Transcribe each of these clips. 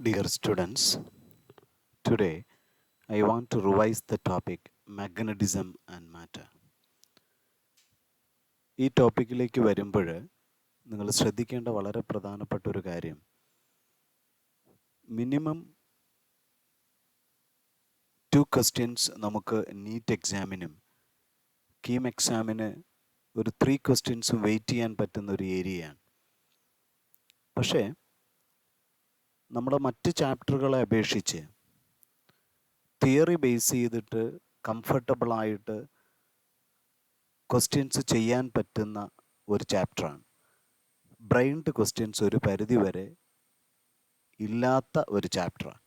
Dear students, today I want to revise the topic magnetism and matter. ഈ ടോപ്പിക്കിലേക്ക് വരുമ്പോൾ നിങ്ങൾ ശ്രദ്ധിക്കേണ്ട വളരെ പ്രധാനപ്പെട്ട ഒരു കാര്യം, മിനിമം 2 ക്വസ്റ്റ്യൻസ് നമുക്ക് നീറ്റ് എക്സാമിനും കീം എക്സാമിന് ഒരു 3 ക്വസ്റ്റ്യൻസും വെയിറ്റ് ചെയ്യാൻ പറ്റുന്ന ഒരു ഏരിയയാണ്. പക്ഷേ നമ്മുടെ മറ്റ് ചാപ്റ്ററുകളെ അപേക്ഷിച്ച് തിയറി ബേസ് ചെയ്തിട്ട് കംഫർട്ടബിളായിട്ട് ക്വസ്റ്റ്യൻസ് ചെയ്യാൻ പറ്റുന്ന ഒരു ചാപ്റ്ററാണ്. ബ്രെയിൻഡ് ക്വസ്റ്റ്യൻസ് ഒരു പരിധി വരെ ഇല്ലാത്ത ഒരു ചാപ്റ്ററാണ്.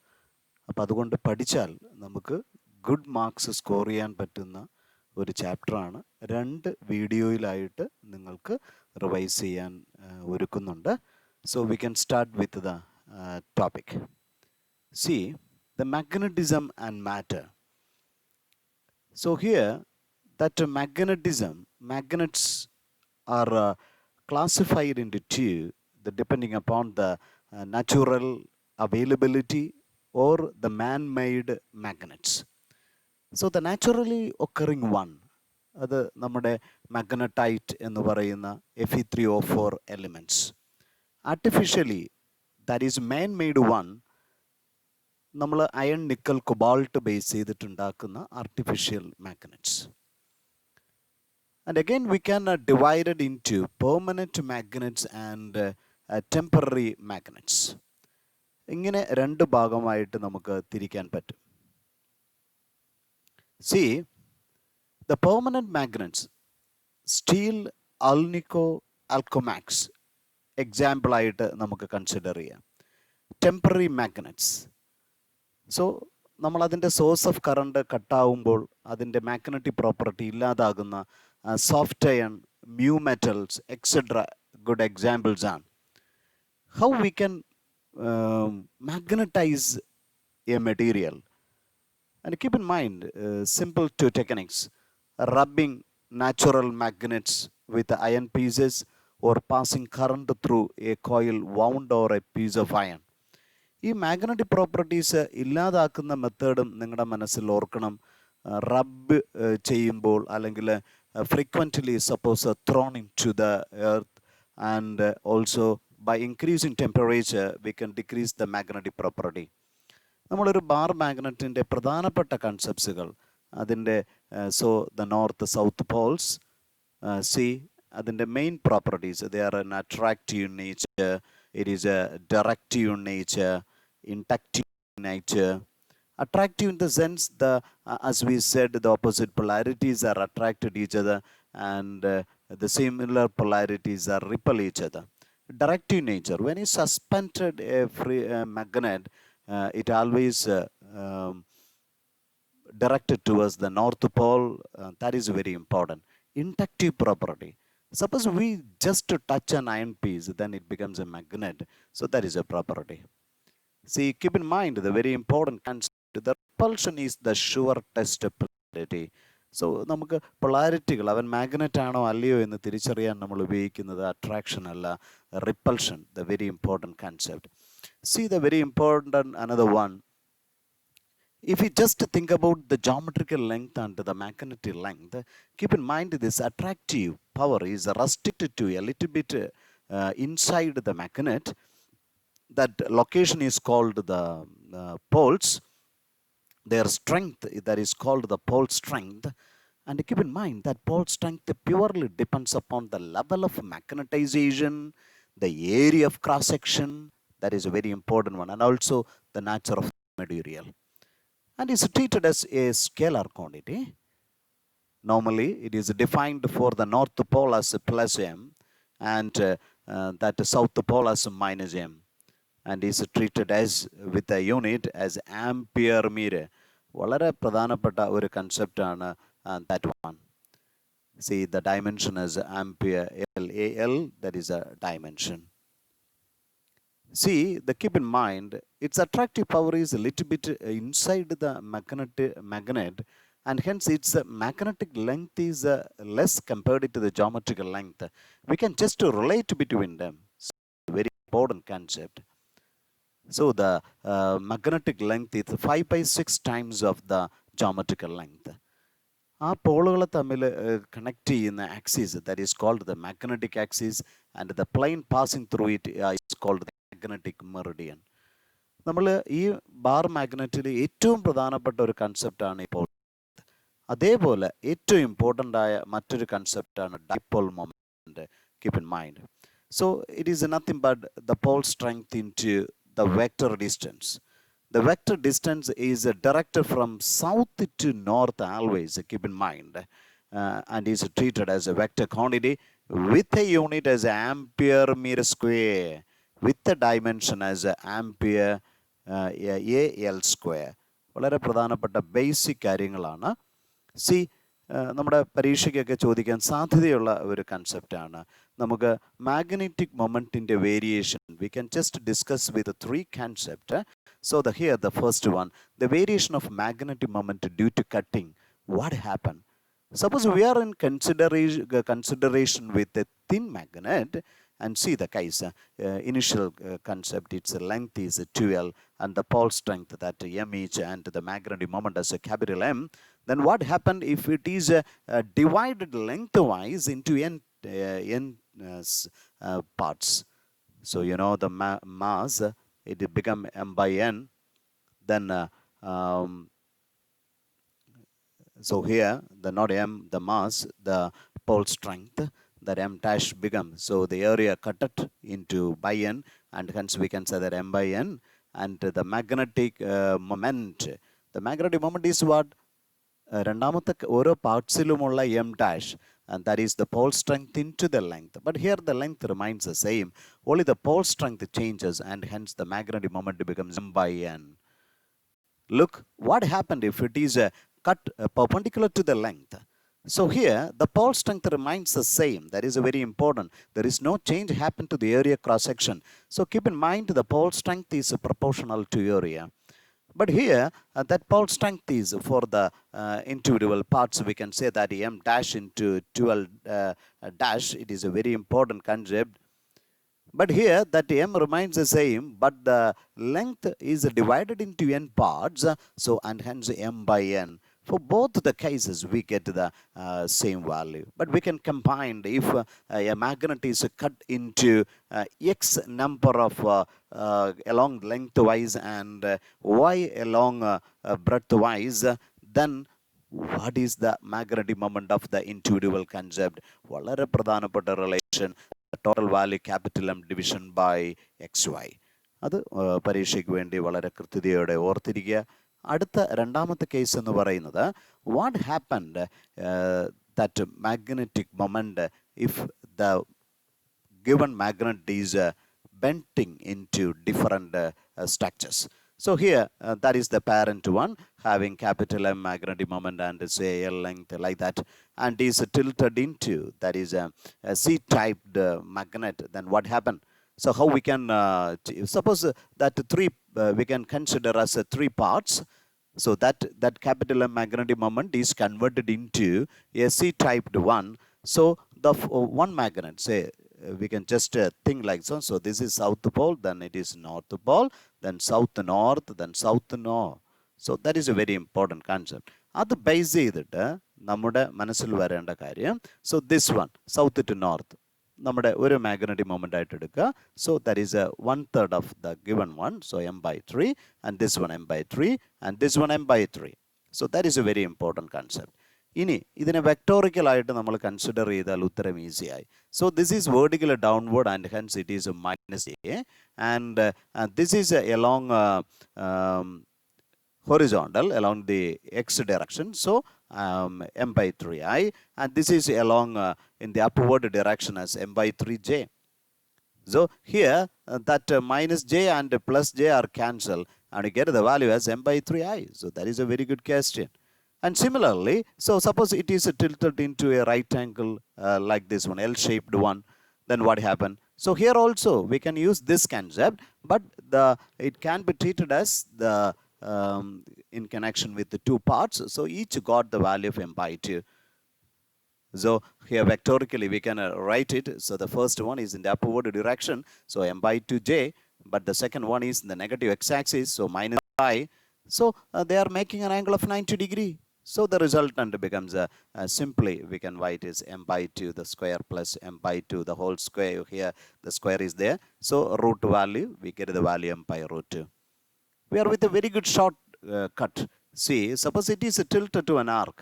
അപ്പോൾ അതുകൊണ്ട് പഠിച്ചാൽ നമുക്ക് ഗുഡ് മാർക്സ് സ്കോർ ചെയ്യാൻ പറ്റുന്ന ഒരു ചാപ്റ്ററാണ്. 2 വീഡിയോയിലായിട്ട് നിങ്ങൾക്ക് റിവൈസ് ചെയ്യാൻ ഒരുക്കുന്നുണ്ട്. So we can start with the topic. C the magnetism and matter. So here that magnets are classified into two, depending upon the natural availability or the man-made magnets. So the naturally occurring one, അത് നമ്മുടെ magnetite എന്ന് പറയുന്ന Fe3O4 elements. Artificially, that is man-made one, നമ്മൾ iron nickel cobalt base ചെയ്തിട്ടുണ്ടാക്കുന്ന artificial magnets. And again we can divided in two permanent magnets and temporary magnets. ഇങ്ങനെ 2 ഭാഗമായിട്ട് നമുക്ക് തിരിക്കാൻ പറ്റും. See the permanent magnets, steel, alnico, alcomax എക്സാമ്പിളായിട്ട് നമുക്ക് consider ചെയ്യാം. ടെമ്പററി മാഗ്നറ്റ്സ്, സോ നമ്മളതിൻ്റെ സോഴ്സ് ഓഫ് കറണ്ട് കട്ടാവുമ്പോൾ അതിൻ്റെ മാഗ്നറ്റിക് പ്രോപ്പർട്ടി ഇല്ലാതാകുന്ന soft iron, mu metals etcetera good examples ആണ്. How we can magnetize a material? And keep in mind simple 2 techniques: rubbing natural magnets with iron pieces or passing current through a coil wound or a piece of iron. ഈ magnetic properties ഇല്ലാതാക്കുന്ന മെത്തേഡും നിങ്ങളുടെ മനസ്സിൽ ഓർക്കണം. Rub ചെയ്യുമ്പോൾ അല്ലെങ്കിൽ frequently suppose thrown into the earth and also by increasing temperature we can decrease the magnetic property. നമ്മളൊരു bar മാഗ്നറ്റിൻ്റെ പ്രധാനപ്പെട്ട കൺസെപ്റ്റ്സുകൾ, അതിൻ്റെ ദ നോർത്ത് സൗത്ത് പോൾസ്, അതിൻ്റെ main properties, they are an attractive nature, it is a directive nature, inductive nature. Attractive in the sense as we said, the opposite polarities are attracted each other and the similar polarities are repel each other. Directive nature, when you suspended a free magnet, it always directed towards the north pole. That is very important. Inductive property, suppose we just touch an iron piece, then it becomes a magnet. So that is a property. See, keep in mind the very important concept. The repulsion is the sure test of polarity. So നമുക്ക് പൊളാരിറ്റികൾ അവൻ magnet ആണോ അല്ലയോ എന്ന് തിരിച്ചറിയാൻ നമ്മൾ ഉപയോഗിക്കുന്നത് attraction അല്ല, repulsion, the very important concept. C the very important another one. If you just think about the geometrical length and the magnetic length, keep in mind this attractive power is restricted to a little bit inside the magnet. That location is called the poles. Their strength, that is called the pole strength. And keep in mind that pole strength purely depends upon the level of magnetization, the area of cross section, that is a very important one, and also the nature of the material. And is treated as a scalar quantity. Normally, it is defined for the north pole as plus m and that south pole as minus m, and is treated as with a unit as ampere meter. വളരെ പ്രധാനപ്പെട്ട ഒരു concept ആണ് that one. See, the dimension is ampere, L, that is a dimension. See, keep in mind, its attractive power is a little bit inside the magnet, and hence its magnetic length is less compared to the geometrical length. We can just relate between them. So, very important concept. So the magnetic length is 5 by 6 times of the geometrical length. ആ പോളുകളെ തമ്മിൽ connect ചെയ്യുന്ന axis that is called the magnetic axis and the plane passing through it is called the magnetic meridian. നമ്മൾ ഈ bar മാഗ്നറ്റിൽ ഏറ്റവും പ്രധാനപ്പെട്ട ഒരു കൺസെപ്റ്റാണ് ഇപ്പോൾ. അതേപോലെ ഏറ്റവും ഇമ്പോർട്ടൻ്റ് ആയ മറ്റൊരു കൺസെപ്റ്റാണ് dipole moment. Keep in mind. So it is nothing but the pole strength into the vector distance. The vector distance is directed from south to north always, keep in mind, and is treated as a vector quantity with a unit as ampere meter square, with the dimension as ampere al square. വളരെ പ്രധാനപ്പെട്ട basic കാര്യങ്ങളാണ്. C നമ്മുടെ പരീക്ഷയ്ക്കൊക്കെ ചോദിക്കാൻ സാധ്യതയുള്ള ഒരു കൺസെപ്റ്റാണ്. നമുക്ക് magnetic മൊമെൻറ്റിൻ്റെ variation we can just discuss with 3 concepts. So here the first one, the variation of magnetic moment due to cutting. What happened? Suppose we are in consideration with a thin magnet and see the case. Initial concept, its length is 2L and the pole strength that M each and the magnetic moment as a capital M. Then what happened if it is divided lengthwise into n parts? So you know the mass, it become M by N. Then so here the not M, the mass, the pole strength, that M dash becomes, so the area cut it into by N, and hence we can say that M by N. And the magnetic moment, the magnetic moment is what? രണ്ടാമത്തെ ഓരോ പാർട്സിലുമുള്ള M dash, and that is the pole strength into the length. But here the length remains the same, only the pole strength changes, and hence the magnetic moment becomes M by N. Look what happened if it is cut perpendicular to the length. So here the pole strength remains the same. That is very important. There is no change happen to the area cross section. So keep in mind the pole strength is proportional to area. But here that pole strength is for the individual parts. We can say that M dash into 12 dash. It is a very important concept. But here that M remains the same, but the length is divided into n parts. So and hence M by N. For both the cases we get the same value. But we can combine if a magnet is cut into x number of along lengthwise and y along breadthwise, then what is the magnetic moment of the individual concept? വളരെ പ്രധാനപ്പെട്ട relation, total value capital M division by X Y. അത് പരീക്ഷയ്ക്ക് വേണ്ടി വളരെ കൃത്യതയോടെ ഓർത്തിരിക്കുക. അടുത്ത രണ്ടാമത്തെ കേസ് എന്ന് പറയുന്നത് what happened that magnetic moment if the given magnet is bending into different structures. So here that is the parent one having capital M magnetic moment and say L length like that, and is tilted into, that is a C-typed magnet. Then what happened? So how we can suppose that we can consider as 3 parts. So that capital M magnetic moment is converted into a C-typed one. So the one magnet, say we can just think like so. So this is south pole, then it is north pole, then south north, then south north. So that is a very important concept. അത് base ചെയ്തിട്ട് നമ്മുടെ മനസ്സിൽ വരേണ്ട കാര്യം, so this one south to north നമ്മുടെ ഒരു magnetic moment ആയിട്ട് എടുക്കുക. So that is 1/3 of the given one. So M by 3, and this one M by 3, and this one M by 3. So that is a very important concept. ഇനി ഇതിനെ വെക്ടോറിക്കലായിട്ട് നമ്മൾ consider ചെയ്താൽ ഉത്തരം ഈസിയായി. So this is vertical downward and hence it is -a, and this is along horizontal along the x direction. So M by 3i, and this is along in the upward direction as M by 3j. So here that minus j and plus j are cancelled, and you get the value as M by 3i. So that is a very good question. And similarly, so suppose it is tilted into a right angle like this one, L-shaped one, then what happened? So here also we can use this concept, but it can be treated as the in connection with the 2 parts. So each got the value of M by 2. So here vectorically we can write it. So the first one is in the upward direction, so M by 2j, but the second one is the negative x-axis, so minus pi. So they are making an angle of 90 degree. So the resultant becomes simply we can write is m by 2 the square plus m by 2 the whole square. Here the square is there, so root value we get the value m by root 2. We are with a very good short cut. See, suppose it is tilted to an arc.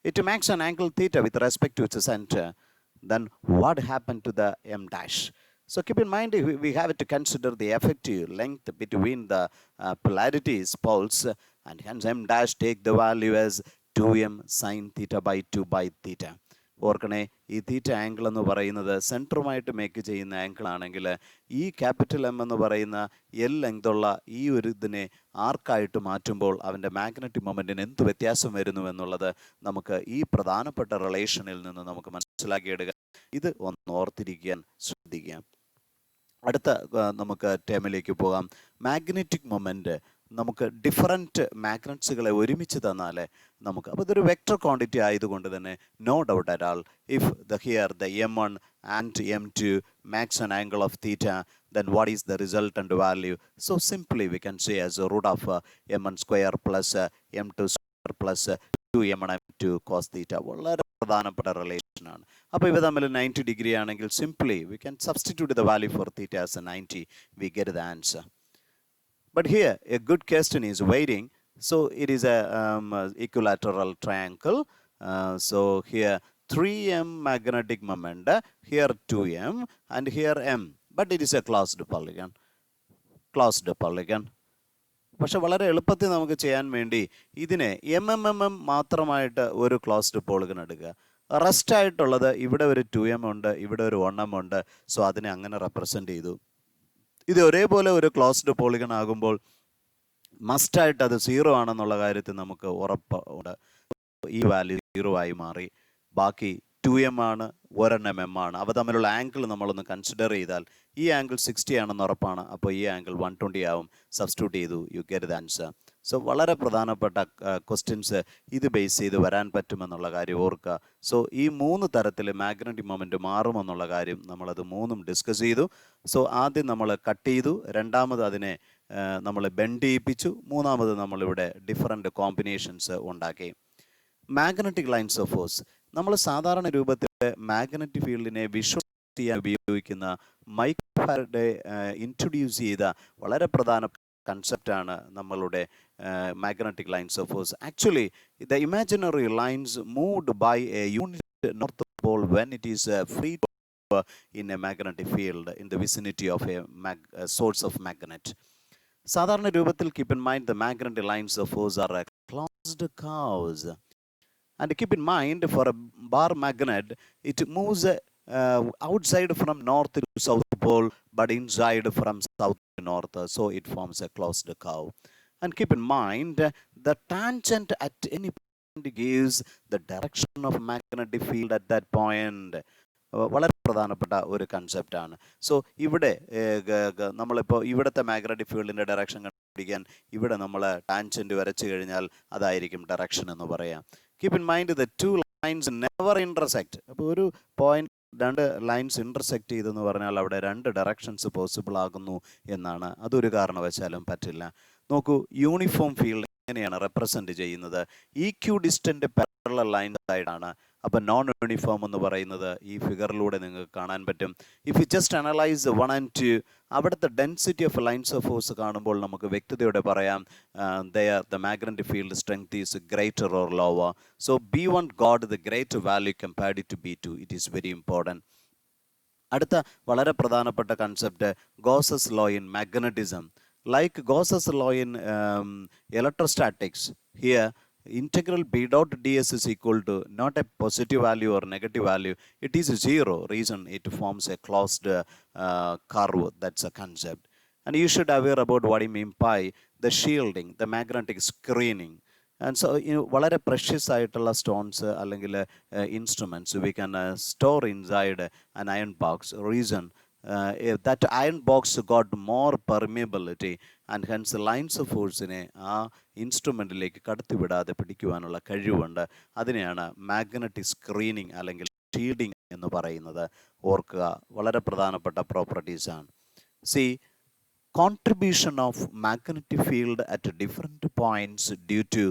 It makes an angle theta with respect to its center. Then what happened to the m dash? So keep in mind we have to consider the effective length between the polarities poles, and hence m dash take the value as 2m sine theta by 2 by theta. ഓർക്കണേ, ഈ theta angle എന്ന് പറയുന്നത് സെൻറ്ററുമായിട്ട് make ചെയ്യുന്ന angle ആണെങ്കിൽ ഈ capital M എന്ന് പറയുന്ന L ലെങ്തുള്ള ഈ ഒരു ഇതിനെ ആർക്കായിട്ട് മാറ്റുമ്പോൾ അവൻ്റെ മാഗ്നറ്റിക് മൊമെൻറ്റിന് എന്ത് വ്യത്യാസം വരുന്നു എന്നുള്ളത് നമുക്ക് ഈ പ്രധാനപ്പെട്ട റിലേഷനിൽ നിന്ന് നമുക്ക് മനസ്സിലാക്കിയെടുക്കാം. ഇത് ഒന്ന് ഓർത്തിരിക്കാൻ ശ്രദ്ധിക്കാം. അടുത്ത നമുക്ക് ടേമിലേക്ക് പോകാം. മാഗ്നറ്റിക് മൊമെൻറ്റ് നമുക്ക് ഡിഫറൻറ്റ് മാഗ്നറ്റ്സുകളെ ഒരുമിച്ച് തന്നാൽ നമുക്ക്, അപ്പോൾ ഇതൊരു വെക്റ്റർ ക്വാണ്ടിറ്റി ആയതുകൊണ്ട് തന്നെ no doubt at all if the here the m1 and m2 makes an angle of theta, then what is the resultant value? So simply we can say as a root of m1 square plus m2 square plus 2m1 m2 cos theta. വളരെ പ്രധാനപ്പെട്ട relation ആണ്. അപ്പോൾ ഇവ തമ്മിൽ 90 degree ആണെങ്കിൽ simply we can substitute the value for theta as 90, we get the answer. But here a good question is waiting. So it is a equilateral triangle. So here 3m magnetic moment, here 2m, and here m. But it is a closed polygon. Closed polygon. പക്ഷെ വളരെ എളുപ്പത്തിൽ നമുക്ക് ചെയ്യാൻ വേണ്ടി ഇതിനെ M M M M മാത്രമായിട്ട് ഒരു closed polygon എടുക്കുക. റെസ്റ്റ് ആയിട്ടുള്ളത് ഇവിടെ ഒരു 2m ഉണ്ട്, ഇവിടെ ഒരു 1m ഉണ്ട്. സോ അതിനെ അങ്ങനെ റെപ്രസെൻ്റ് ചെയ്തു. ഇത് ഒരേപോലെ ഒരു ക്ലോസ്ഡ് പോളിഗൺ ആകുമ്പോൾ മസ്റ്റായിട്ട് അത് 0 ആണെന്നുള്ള കാര്യത്തിൽ നമുക്ക് ഉറപ്പുണ്ട്. ഈ വാല്യൂ 0 ആയി മാറി. ബാക്കി 2m ആണ്, 1mm ആണ്. അവ തമ്മിലുള്ള ആംഗിൾ നമ്മളൊന്ന് കൺസിഡർ ചെയ്താൽ ഈ ആംഗിൾ 60 ആണെന്ന് ഉറപ്പാണ്. അപ്പോൾ ഈ ആംഗിൾ 120 ആവും. സബ്സ്റ്റിറ്റ്യൂട്ട് ചെയ്തു, you get the answer. So വളരെ പ്രധാനപ്പെട്ട ക്വസ്റ്റ്യൻസ് ഇത് ബേസ് ചെയ്ത് വരാൻ പറ്റുമെന്നുള്ള കാര്യം ഓർക്കുക. സോ ഈ 3 തരത്തിൽ മാഗ്നറ്റിക് മൊമെൻറ്റ് മാറുമെന്നുള്ള കാര്യം നമ്മളത് 3ഉം ഡിസ്കസ് ചെയ്തു. സോ ആദ്യം നമ്മൾ കട്ട് ചെയ്തു, രണ്ടാമത് അതിനെ നമ്മൾ ബെൻഡ് ചെയ്യിപ്പിച്ചു, മൂന്നാമത് നമ്മളിവിടെ ഡിഫറൻറ്റ് കോമ്പിനേഷൻസ് ഉണ്ടാക്കി. മാഗ്നറ്റിക് ലൈൻസ് ഓഫ് ഫോഴ്സ് നമ്മൾ സാധാരണ രൂപത്തിൽ മാഗ്നറ്റിക് ഫീൽഡിനെ വിഷ്വൽ ചെയ്യാൻ ഉപയോഗിക്കുന്ന മൈക്കൽ ഫാരഡെ ഇൻട്രൊഡ്യൂസ് ചെയ്ത വളരെ പ്രധാന കൺസെപ്റ്റാണ് നമ്മളുടെ magnetic lines of force. Actually, the imaginary lines moved by a unit north pole when it is free in a magnetic field in the vicinity of a source of magnet. സാധാരണ രൂപത്തിൽ keep in mind the magnetic lines of force are closed curves. And keep in mind for a bar magnet, it moves outside from north to south pole, but inside from south to north. So it forms a closed curve. And keep in mind the tangent at any point gives the direction of magnetic field at that point. വളരെ പ്രധാനപ്പെട്ട ഒരു കൺസെപ്റ്റാണ്. So ഇവിടെ നമ്മളിപ്പോൾ ഇവിടുത്തെ magnetic ഫീൽഡിൻ്റെ direction കണ്ടുപിടിക്കാൻ ഇവിടെ നമ്മൾ ടാൻജൻറ്റ് വരച്ചു കഴിഞ്ഞാൽ അതായിരിക്കും ഡയറക്ഷൻ എന്ന് പറയാം. Keep in mind the two lines never intersect. അപ്പോൾ ഒരു പോയിന്റ് രണ്ട് ലൈൻസ് ഇൻ്റർസെക്റ്റ് ചെയ്തെന്ന് പറഞ്ഞാൽ അവിടെ രണ്ട് ഡയറക്ഷൻസ് പോസിബിൾ ആകുന്നു എന്നാണ്. അതൊരു കാരണവശാലും പറ്റില്ല. നോക്കൂ, യൂണിഫോം ഫീൽഡ് എങ്ങനെയാണ് റെപ്രസെൻ്റ് ചെയ്യുന്നത്? ഈക്യു ഡിസ്റ്റൻ്റ് പാരലൽ ലൈൻസ് ആയിട്ടാണ്. അപ്പം നോൺ യൂണിഫോം എന്ന് പറയുന്നത് ഈ ഫിഗറിലൂടെ നിങ്ങൾക്ക് കാണാൻ പറ്റും. If you just analyse 1 and 2, അവിടുത്തെ density of lines of force കാണുമ്പോൾ നമുക്ക് വ്യക്തതയോടെ പറയാം the magnetic field strength is greater or lower. So B1 got the greater value compared to B2. It is very important. അടുത്ത വളരെ പ്രധാനപ്പെട്ട concept Gauss's law in magnetism. Like Gauss's law in electrostatics, here integral B dot ds is equal to not a positive value or negative value, it is 0. Reason it forms a closed curve. That's a concept. And you should aware about what I mean by the shielding, the magnetic screening. And so വളരെ precious ആയിട്ടുള്ള stones അല്ലെങ്കിൽ instruments we can store inside an iron box. Reason that iron box got more permeability and hence lines of force-നെ ആ ഇൻസ്ട്രുമെൻറ്റിലേക്ക് കടത്തിവിടാതെ പിടിക്കുവാനുള്ള കഴിവുണ്ട്. അതിനെയാണ് magnetic screening അല്ലെങ്കിൽ shielding എന്ന് പറയുന്നത്. ഓർക്കുക, വളരെ പ്രധാനപ്പെട്ട പ്രോപ്പർട്ടീസാണ്. See contribution of magnetic field at different points due to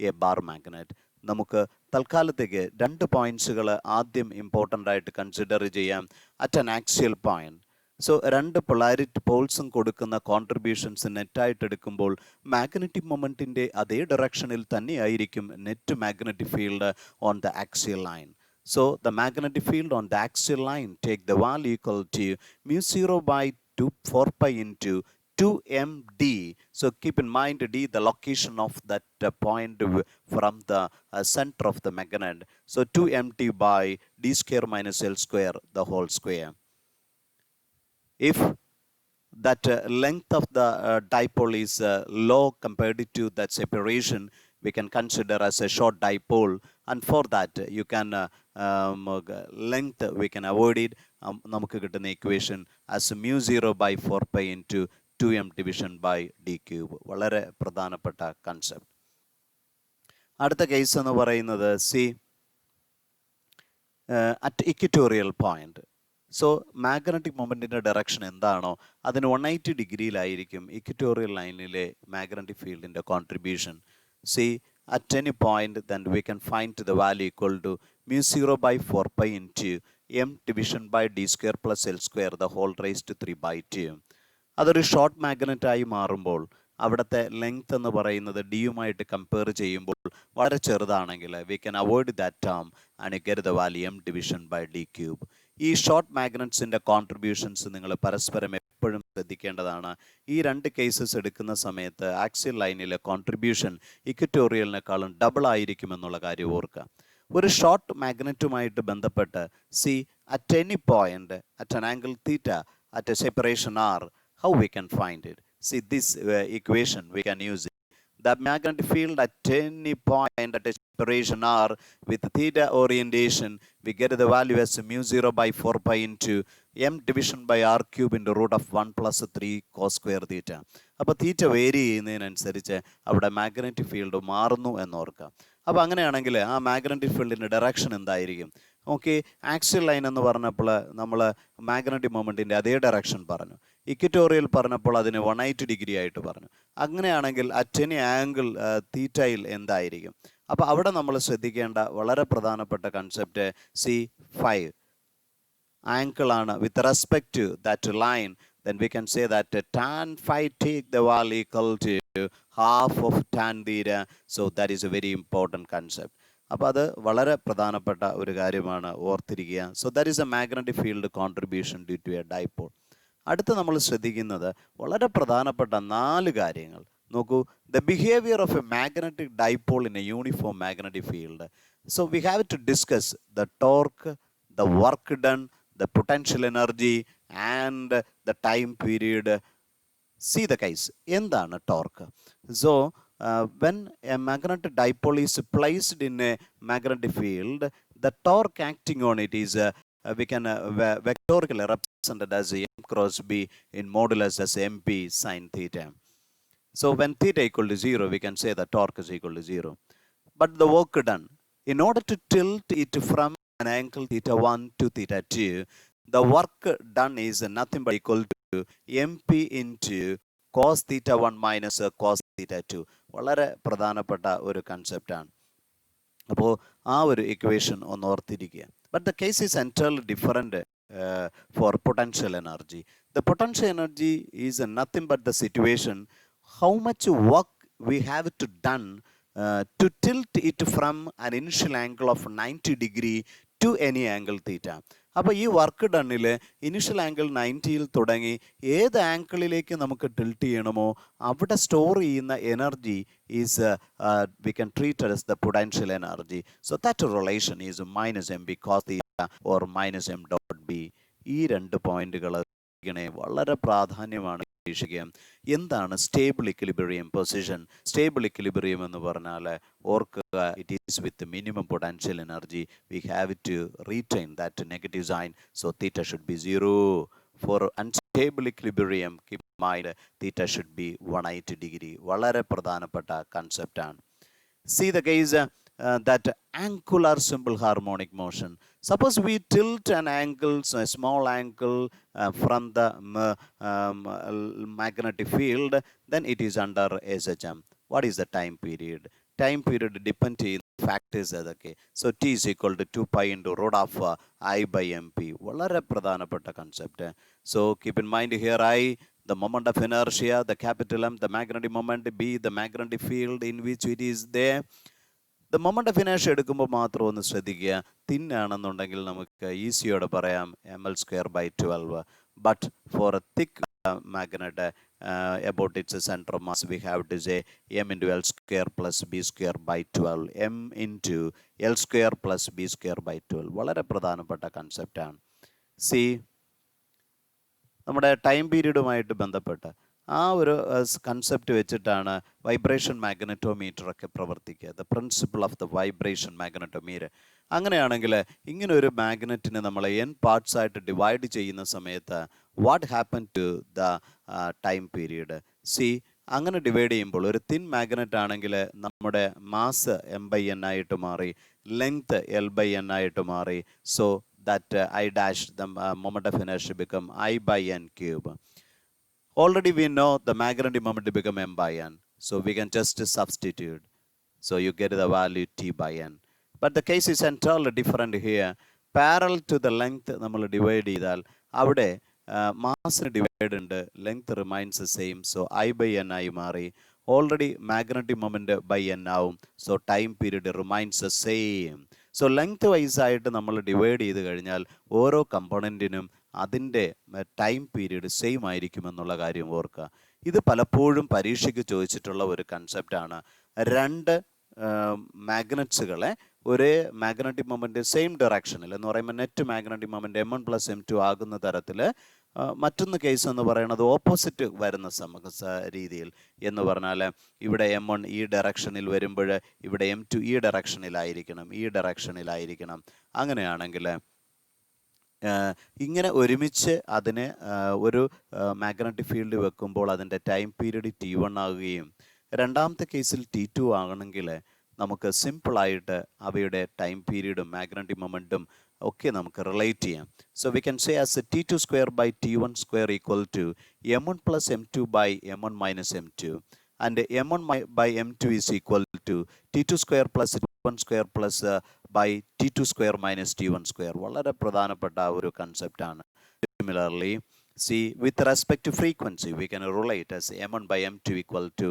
a bar magnet. നമുക്ക് തൽക്കാലത്തേക്ക് രണ്ട് പോയിന്റ്സുകൾ ആദ്യം ഇമ്പോർട്ടൻ്റ് ആയിട്ട് കൺസിഡർ ചെയ്യാം. At an axial point, so രണ്ട് പൊളാരിറ്റി പോൾസും കൊടുക്കുന്ന കോൺട്രിബ്യൂഷൻസ് നെറ്റായിട്ട് എടുക്കുമ്പോൾ മാഗ്നറ്റിക് മൊമെൻറ്റിൻ്റെ അതേ ഡയറക്ഷനിൽ തന്നെയായിരിക്കും net magnetic field on the axial line. So the magnetic field on the axial line take the value equal to mu 0 by 2 4 pi into 2md. So keep in mind d, the location of that point from the center of the magnet. So 2mt by d square minus l square the whole square. If that length of the dipole is low compared to that separation, we can consider as a short dipole, and for that you can length we can avoid it. നമുക്ക് കിട്ടുന്ന equation as mu 0 by 4 pi into 2m division by d cube. വളരെ പ്രധാനപ്പെട്ട concept. അടുത്ത case എന്ന് പറയുന്നത് at equatorial point. So magnetic മൊമെൻറ്റിൻ്റെ direction എന്താണോ അതിന് 180 ഡിഗ്രിയിലായിരിക്കും ഇക്വറ്റോറിയൽ ലൈനിലെ മാഗ്നറ്റിക് ഫീൽഡിൻ്റെ contribution. at any point, then we can find the value equal to mu 0 by 4 pi into m division by d square plus l square the whole raised to 3 by 2. അതൊരു short മാഗ്നറ്റായി മാറുമ്പോൾ അവിടുത്തെ length എന്ന് പറയുന്നത് ഡിയുമായിട്ട് compare ചെയ്യുമ്പോൾ വളരെ ചെറുതാണെങ്കിൽ we can avoid that term and get the value M division by D cube. ഈ short മാഗ്നറ്റ്സിൻ്റെ കോൺട്രിബ്യൂഷൻസ് നിങ്ങൾ പരസ്പരം എപ്പോഴും ശ്രദ്ധിക്കേണ്ടതാണ്. ഈ രണ്ട് കേസസ് എടുക്കുന്ന സമയത്ത് ആക്സിയൽ ലൈനിലെ കോൺട്രിബ്യൂഷൻ ഇക്വറ്റോറിയലിനേക്കാളും ഡബിൾ ആയിരിക്കുമെന്നുള്ള കാര്യം ഓർക്കുക. ഒരു ഷോർട്ട് മാഗ്നറ്റുമായിട്ട് ബന്ധപ്പെട്ട് at any point at an angle theta at a separation R, how we can find it? This equation we can use it. The magnetic field at any point at a separation r with theta orientation, we get the value as mu 0 by 4 pi into m division by r cube into root of 1 plus 3 cos square theta. അപ്പോൾ തീറ്റ vary ചെയ്യുന്നതിനനുസരിച്ച് അവിടെ magnetic field മാറുന്നു എന്നോർക്കാം. അപ്പോൾ അങ്ങനെയാണെങ്കിൽ ആ magnetic ഫീൽഡിൻ്റെ direction എന്തായിരിക്കും? Okay, axial line എന്ന് പറഞ്ഞപ്പോൾ നമ്മൾ മാഗ്നറ്റിക് മൊമെൻറ്റിൻ്റെ അതേ ഡയറക്ഷൻ പറഞ്ഞു. ഇക്വറ്റോറിയൽ പറഞ്ഞപ്പോൾ അതിന് 180 ഡിഗ്രി ആയിട്ട് പറഞ്ഞു. അങ്ങനെയാണെങ്കിൽ അറ്റ് എനി ആംഗിൾ തീറ്റയിൽ എന്തായിരിക്കും? അപ്പോൾ അവിടെ നമ്മൾ ശ്രദ്ധിക്കേണ്ട വളരെ പ്രധാനപ്പെട്ട കൺസെപ്റ്റ് C5 ആംഗിൾ ആണ് with respect to that line. Then we can say that tan phi take the value equal to half of tan theta. So that is a very important concept. അപ്പോൾ അത് വളരെ പ്രധാനപ്പെട്ട ഒരു കാര്യമാണ്, ഓർത്തിരിക്കുക. So that is a magnetic field contribution due to a dipole. അടുത്ത് നമ്മൾ ശ്രദ്ധിക്കുന്നത് വളരെ പ്രധാനപ്പെട്ട 4 കാര്യങ്ങൾ. നോക്കൂ, the behaviour of a magnetic dipole in a uniform magnetic field. So we have to discuss the torque, the work done, the potential energy and the time period. See the case. എന്താണ് torque? So when a magnetic dipole is placed in a magnetic field, the torque acting on it is we can vectorically represented as m cross b in modulus as mp sin theta. So when theta equal to 0, we can say the torque is equal to 0. But the work done, in order to tilt it from an angle theta 1 to theta 2, the work done is nothing but equal to mp into cos theta 1 minus cos theta 2. വളരെ പ്രധാനപ്പെട്ട ഒരു കൺസെപ്റ്റാണ്. അപ്പോൾ ആ ഒരു equation ഒന്ന് ഓർത്തിരിക്കുക. But the case is entirely different for potential energy. The potential energy is nothing but the situation how much work we have to done to tilt it from an initial angle of 90 degree to any angle theta. അപ്പോൾ ഈ work ഡണ്ണിൽ initial angle 90യിൽ തുടങ്ങി ഏത് ആംഗിളിലേക്ക് നമുക്ക് tilt ചെയ്യണമോ അവിടെ store ചെയ്യുന്ന energy is we can treat as the potential energy. So that relation is minus mb cos theta or minus m dot b. ഈ 2 പോയിന്റുകൾ വളരെ പ്രാധാന്യമാണ്. എന്താണ് stable equilibrium position? Stable equilibrium എന്ന് പറഞ്ഞാൽ ഓർക്കുക, it is with minimum potential energy. We have to retain that negative sign. So theta should be 0. For unstable equilibrium keep in mind theta should be 180 degree. വളരെ പ്രധാനപ്പെട്ട കൺസെപ്റ്റാണ്. See the case that angular simple harmonic motion. Suppose we tilt an angle, so a small angle from the magnetic field, then it is under SHM. What is the time period? Time period depends on factors അതൊക്കെ. So T is equal to 2 pi into root of I by MP. വളരെ പ്രധാനപ്പെട്ട concept. So keep in mind here I, the moment of inertia, the capital M, the magnetic moment, B, the magnetic field in which it is there. The moment of ഇനേഷ്യ എടുക്കുമ്പോൾ മാത്രം ഒന്ന് ശ്രദ്ധിക്കുക. Thin ആണെന്നുണ്ടെങ്കിൽ നമുക്ക് ഈസിയോടെ പറയാം ml²/12. But for A thick magnet about its center of mass, we have to say m into L square plus B square by 12. m into L square plus B square by 12. വളരെ പ്രധാനപ്പെട്ട കൺസെപ്റ്റാണ്. C, നമ്മുടെ time പീരീഡുമായിട്ട് ബന്ധപ്പെട്ട് ആ ഒരു concept വെച്ചിട്ടാണ് vibration magnetometer ഒക്കെ പ്രവർത്തിക്കുക. The principle of the vibration magnetometer. അങ്ങനെയാണെങ്കിൽ ഇങ്ങനെ ഒരു മാഗ്നറ്റിനെ നമ്മൾ n പാർട്സ് ആയിട്ട് ഡിവൈഡ് ചെയ്യുന്ന സമയത്ത് what happen to the time period? See, അങ്ങനെ ഡിവൈഡ് ചെയ്യുമ്പോൾ ഒരു തിൻ മാഗ്നറ്റ് ആണെങ്കിൽ നമ്മുടെ മാസ് m/n ആയിട്ട് മാറി, ലെങ്ത് l/n ആയിട്ട് മാറി. So that I dash, the moment of inertia become I by n cube. Already we know the magnetic moment become m by n. So we can just substitute. So you get the value T by n. But the case is entirely different here. Parallel to the length നമ്മൾ divide ചെയ്താൽ അവിടെ മാസിന് divide ഉണ്ട്, length remains the same. So I by n ആയി മാറി. Already magnetic moment by n ആവും. So time period remains the same. So length wise ആയിട്ട് നമ്മൾ ഡിവൈഡ് ചെയ്ത് കഴിഞ്ഞാൽ ഓരോ കമ്പോണൻറ്റിനും അതിൻ്റെ ടൈം പീരീഡ് സെയിം ആയിരിക്കുമെന്നുള്ള കാര്യം ഓർക്കുക. ഇത് പലപ്പോഴും പരീക്ഷയ്ക്ക് ചോദിച്ചിട്ടുള്ള ഒരു കൺസെപ്റ്റാണ്. രണ്ട് മാഗ്നറ്റ്സുകളെ ഒരേ മാഗ്നറ്റിക് മൊമെൻ്റ് സെയിം ഡയറക്ഷനിൽ എന്ന് പറയുമ്പോൾ net magnetic moment m1 + m2 ആകുന്ന തരത്തിൽ, മറ്റൊന്ന് കേസ് എന്ന് പറയുന്നത് ഓപ്പോസിറ്റ് വരുന്ന രീതിയിൽ എന്ന് പറഞ്ഞാൽ ഇവിടെ m1 ഈ ഡയറക്ഷനിൽ വരുമ്പോൾ ഇവിടെ m2 ഈ ഡയറക്ഷനിലായിരിക്കണം. അങ്ങനെയാണെങ്കിൽ ഇങ്ങനെ ഒരുമിച്ച് അതിനെ ഒരു മാഗ്നറ്റിക് ഫീൽഡ് വെക്കുമ്പോൾ അതിൻ്റെ ടൈം പീരീഡ് T1 ആകുകയും രണ്ടാമത്തെ കേസിൽ T2 ആകണമെങ്കിൽ നമുക്ക് സിമ്പിളായിട്ട് അവയുടെ ടൈം പീരീഡും മാഗ്നറ്റിക് മൊമെൻറ്റും ഒക്കെ നമുക്ക് റിലേറ്റ് ചെയ്യാം. So we can say as T2² by T1² equal to m1 + m2 by m1 - m2, and m1 by m2 is equal to T2² plus T1² plus by T2² minus T1². വളരെ പ്രധാനപ്പെട്ട ഒരു കൺസെപ്റ്റാണ്. Similarly, see, with respect to frequency, we can relate as m1 by m2 equal to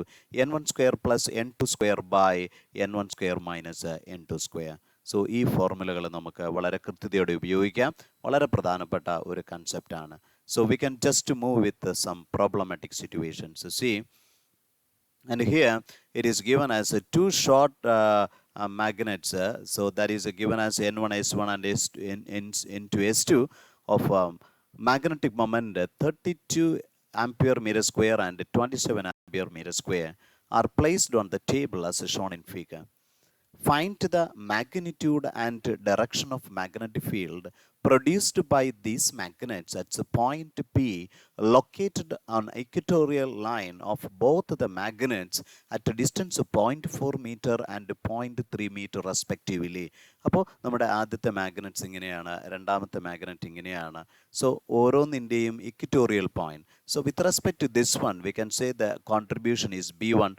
n1² plus n2² by n1² minus n2². So ഈ ഫോർമുലകൾ നമുക്ക് വളരെ കൃത്യതയോടെ ഉപയോഗിക്കാം. വളരെ പ്രധാനപ്പെട്ട ഒരു കൺസെപ്റ്റാണ്. So we can just move with some problematic situations. See, and here it is given as two short magnets. So that is given as n1 s1 and s2 into s2 of magnetic moment 32 ampere meter square and 27 ampere meter square are placed on the table as shown in figure. Find the magnitude and direction of magnetic field produced by these magnets at the point P located on equatorial line of both the magnets at a distance of 0.4 meter and 0.3 meter respectively. അപ്പോൾ നമ്മുടെ ആദ്യത്തെ magnets ഇങ്ങനെയാണ്, രണ്ടാമത്തെ magnet ഇങ്ങനെയാണ്. So ഓരോന്നിൻ്റെയും equatorial point. So with respect to this one, we can say the contribution is B1.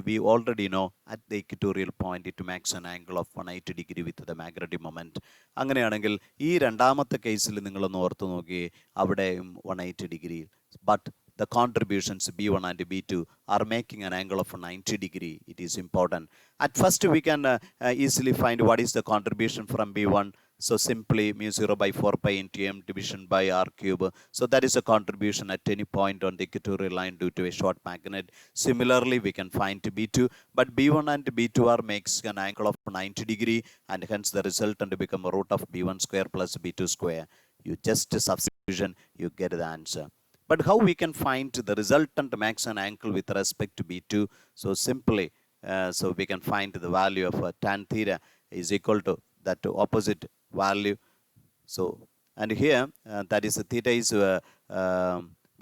We already know at the equatorial point it makes an angle of 180 degree with the magnetic moment. അങ്ങനെയാണെങ്കിൽ ഈ രണ്ടാമത്തെ കേസിൽ നിങ്ങളൊന്ന് ഓർത്ത് നോക്കി, അവിടെയും 180 degree. But the contributions B1 and B2 are making an angle of 90 degree. It is important. At first we can easily find what is the contribution from B1. So simply mu0 by 4 pi into m division by r cube. So that is a contribution at any point on the equatorial line due to a short magnet. Similarly, we can find B2, but B1 and B2 are makes an angle of 90 degree, and hence the resultant become a root of B1² plus B2². You just substitution, you get the answer. But how we can find the resultant makes an angle with respect to B2? So simply, so we can find the value of tan theta is equal to that opposite value. So, and here that is theta is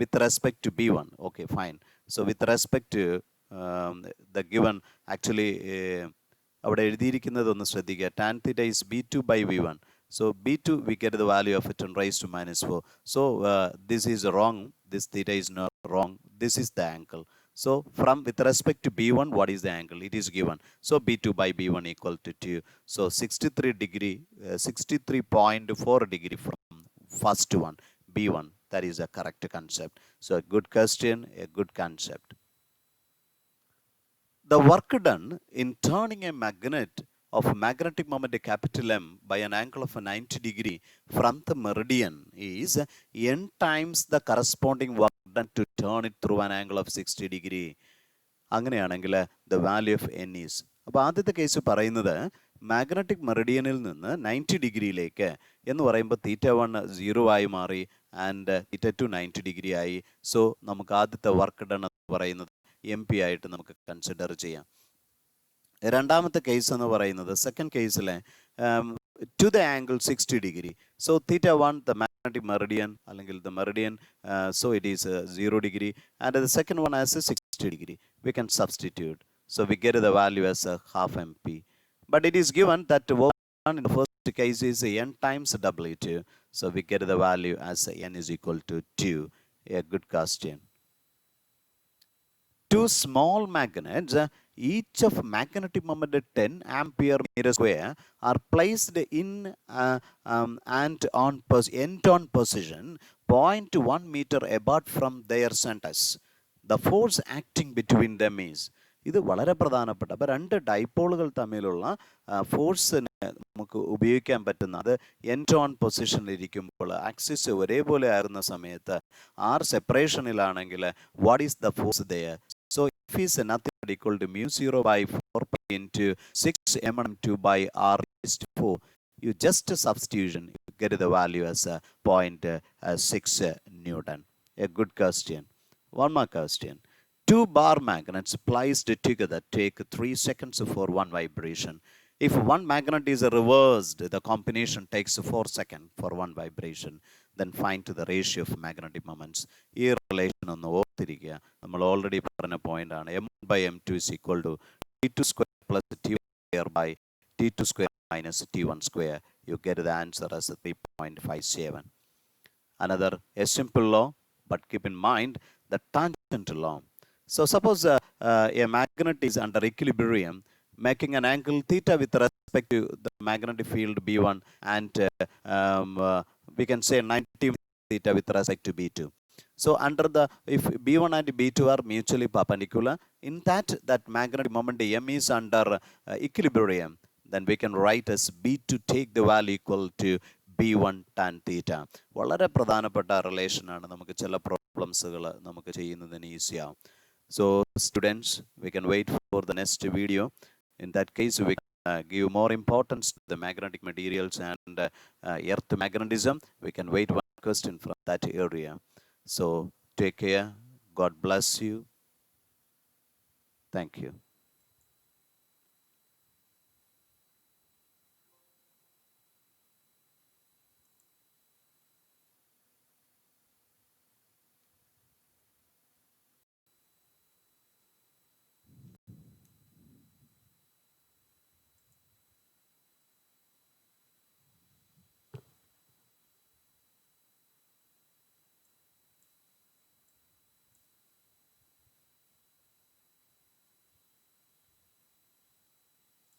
with respect to B1. Okay, fine. So with respect to the given, actually അവിടെ എഴുതിയിരിക്കുന്നത് ഒന്ന് ശ്രദ്ധിക്കുക. tan theta is b2 by v1. So b2 we get the value of 10 raised to minus 4. So this is wrong. This theta is not wrong. This is the angle. So from with respect to b1, what is the angle? It is given. So b2 by b1 equal to 2. So 63 degree, 63.4 degree from first one, b1. That is a correct concept. So a good question, a good concept. The work done in turning a magnet of magnetic moment capital M by an angle of 90 degree from the meridian is n times the corresponding work done to turn it through an angle of 60 degree. അങ്ങനെയാണെങ്കിൽ the value of N is. അപ്പോൾ ആദ്യത്തെ case പറയുന്നത് magnetic മെറിഡിയനിൽ നിന്ന് 90 ഡിഗ്രിയിലേക്ക് എന്ന് പറയുമ്പോൾ θ1 0 ആയി മാറി and θ2 90 degree ആയി. സോ നമുക്ക് ആദ്യത്തെ വർക്ക് ഡൺ എന്ന് പറയുന്നത് എം പി ആയിട്ട് നമുക്ക് കൺസിഡർ ചെയ്യാം. രണ്ടാമത്തെ കേസ് എന്ന് പറയുന്നത് സെക്കൻഡ് കേസിലെ to the angle 60 degree. So θ1 the magnetic meridian അല്ലെങ്കിൽ the meridian, so it is 0 degree and the second one as 60 degree. We can substitute. So we get the value as a half MP. But it is given that work done in the first case is n times W2. So we get the value as n is equal to 2. A good question. Two small magnets, each of magnetic moment 10 ampere meter square, are placed in and on end-on position 0.1 meter apart from their centers. The force acting between them is. ഇത് വളരെ പ്രധാനപ്പെട്ട. അപ്പോൾ രണ്ട് ഡൈപോളുകൾ തമ്മിലുള്ള ഫോഴ്സിന് നമുക്ക് ഉപയോഗിക്കാൻ പറ്റുന്ന അത് എൻഡ് ഓൺ പൊസിഷനിലിരിക്കുമ്പോൾ ആക്സിസ് ഒരേപോലെ ആകുന്ന സമയത്ത് ആർ സെപ്പറേഷനിലാണെങ്കിൽ what is the force there? So if is nothing but equal to μ0 by 4 pi into 6 mm2 by r raised to 4. You just substitution, you get the value as 0.6 Newton. A good question. One more question. Two bar magnets placed together take 3 seconds for one vibration. If one magnet is reversed, the combination takes 4 seconds for one vibration. Then find the ratio of magnetic moments. ഈ relation ഒന്ന് ഓർത്തിരിക്കുക. നമ്മൾ already പറഞ്ഞ point ആണ്. m1 by m2 is equal to t2 square plus t1 square by t2 square minus t1 square. You get the answer as 3.57. Another a simple law, but keep in mind the tangent law. So suppose a magnet is under equilibrium, making an angle theta with respect to the magnetic field B1 and we can say 90 theta with respect to B2. So under the, if B1 and B2 are mutually perpendicular, in that magnetic moment M is under equilibrium, then we can write as B2 take the value equal to B1 tan theta. വളരെ പ്രധാനപ്പെട്ട റിലേഷനാണ്. നമുക്ക് ചില പ്രോബ്ലംസുകൾ നമുക്ക് ചെയ്യുന്നതിന് ഈസിയാവും. So students, we can wait for the next video. In that case, we can give more importance to the magnetic materials and earth magnetism. We can wait one question from that area. So take care. God bless you. Thank you.